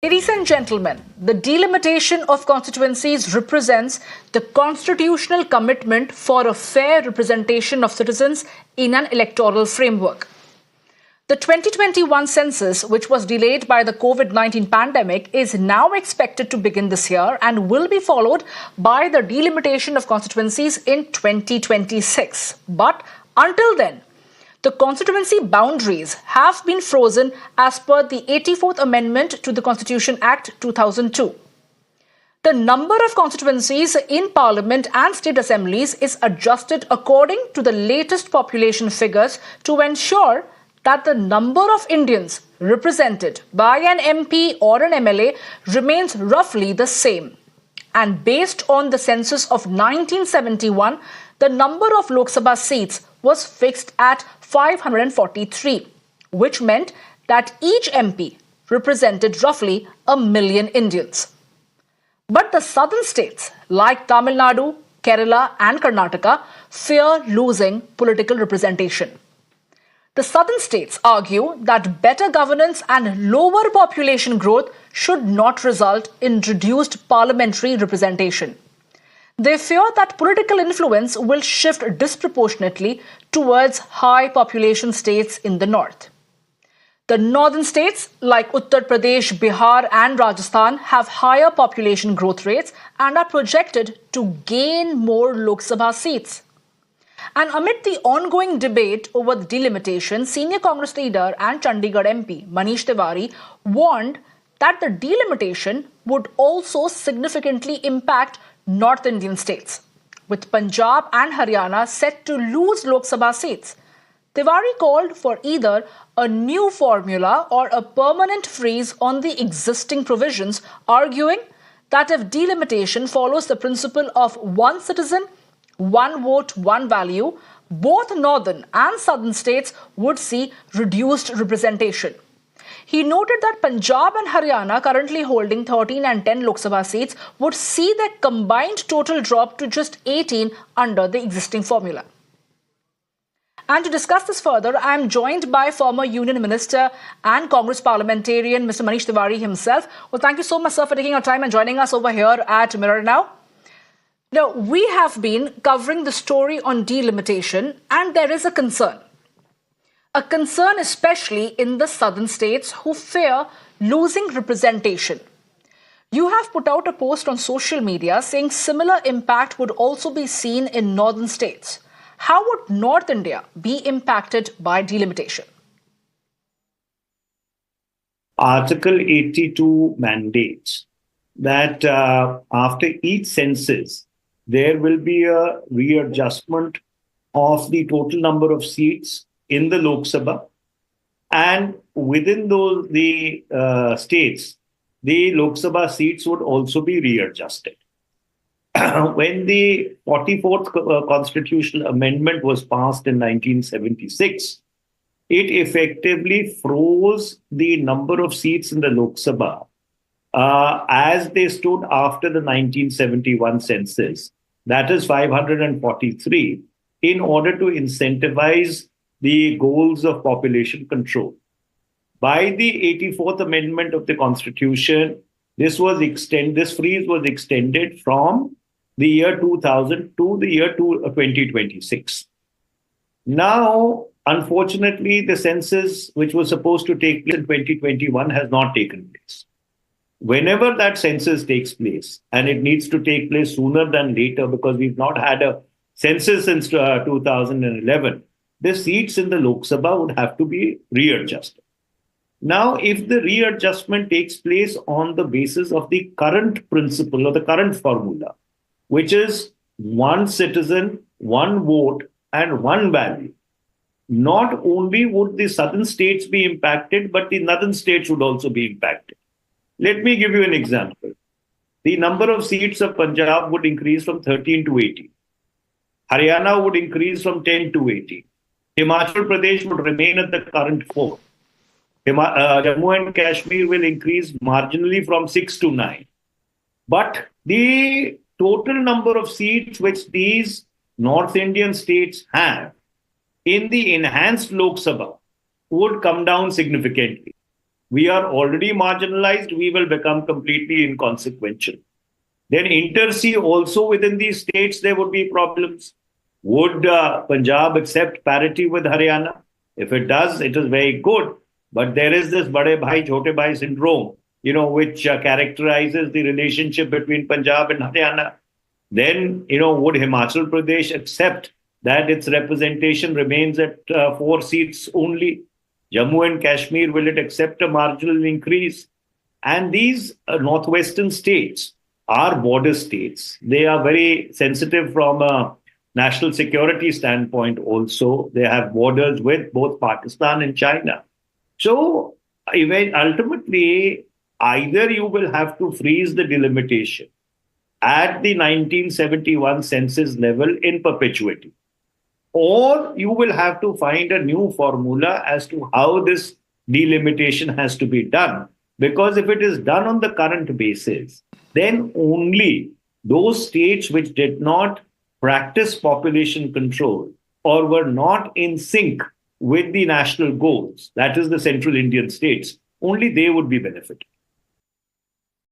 Ladies and gentlemen, the delimitation of constituencies represents the constitutional commitment for a fair representation of citizens in an electoral framework. The 2021 census, which was delayed by the COVID-19 pandemic, is now expected to begin this year and will be followed by the delimitation of constituencies in 2026. But until then, the constituency boundaries have been frozen as per the 84th Amendment to the Constitution Act 2002. The number of constituencies in Parliament and state assemblies is adjusted according to the latest population figures to ensure that the number of Indians represented by an MP or an MLA remains roughly the same. And based on the census of 1971, the number of Lok Sabha seats was fixed at 543, which meant that each MP represented roughly 1 million Indians. But the southern states like Tamil Nadu, Kerala and Karnataka fear losing political representation. The southern states argue that better governance and lower population growth should not result in reduced parliamentary representation. They fear that political influence will shift disproportionately towards high population states in the north. The northern states like Uttar Pradesh, Bihar and Rajasthan have higher population growth rates and are projected to gain more Lok Sabha seats. And amid the ongoing debate over the delimitation, senior Congress leader and Chandigarh MP Manish Tewari warned that the delimitation would also significantly impact North Indian states, with Punjab and Haryana set to lose Lok Sabha seats. Tewari called for either a new formula or a permanent freeze on the existing provisions, arguing that if delimitation follows the principle of one citizen, one vote, one value, both northern and southern states would see reduced representation. He noted that Punjab and Haryana, currently holding 13 and 10 Lok Sabha seats, would see their combined total drop to just 18 under the existing formula. And to discuss this further, I am joined by former Union Minister and Congress parliamentarian Mr. Manish Tewari himself. Well, thank you so much, sir, for taking your time and joining us over here at Mirror Now. Now, we have been covering the story on delimitation, and there is a concern. A concern especially in the southern states who fear losing representation. You have put out a post on social media saying similar impact would also be seen in northern states. How would North India be impacted by delimitation? Article 82 mandates that after each census, there will be a readjustment of the total number of seats in the Lok Sabha, and within the states, the Lok Sabha seats would also be readjusted. When the 44th Constitutional Amendment was passed in 1976, it effectively froze the number of seats in the Lok Sabha as they stood after the 1971 census, that is 543, in order to incentivize the goals of population control. By the 84th Amendment of the Constitution, this freeze was extended from the year 2000 to the year 2026. Now, unfortunately, the census, which was supposed to take place in 2021, has not taken place. Whenever that census takes place, and it needs to take place sooner than later because we've not had a census since 2011, the seats in the Lok Sabha would have to be readjusted. Now, if the readjustment takes place on the basis of the current principle or the current formula, which is one citizen, one vote, and one value, not only would the southern states be impacted, but the northern states would also be impacted. Let me give you an example. The number of seats of Punjab would increase from 13 to 18. Haryana would increase from 10 to 18. Himachal Pradesh would remain at the current 4. Jammu and Kashmir will increase marginally from 6 to 9. But the total number of seats which these North Indian states have in the enhanced Lok Sabha would come down significantly. we are already marginalized, we will become completely inconsequential. Then inter-C also within these states, there would be problems. Would Punjab accept parity with Haryana? If it does, it is very good. But there is this Bade Bhai, Chote Bhai syndrome, which characterizes the relationship between Punjab and Haryana. Then, would Himachal Pradesh accept that its representation remains at 4 seats only? Jammu and Kashmir, will it accept a marginal increase? And these northwestern states are border states. They are very sensitive from a national security standpoint also. They have borders with both Pakistan and China. So ultimately, either you will have to freeze the delimitation at the 1971 census level in perpetuity, or you will have to find a new formula as to how this delimitation has to be done. Because if it is done on the current basis, then only those states which did not practice population control or were not in sync with the national goals, that is the central Indian states, only they would be benefited.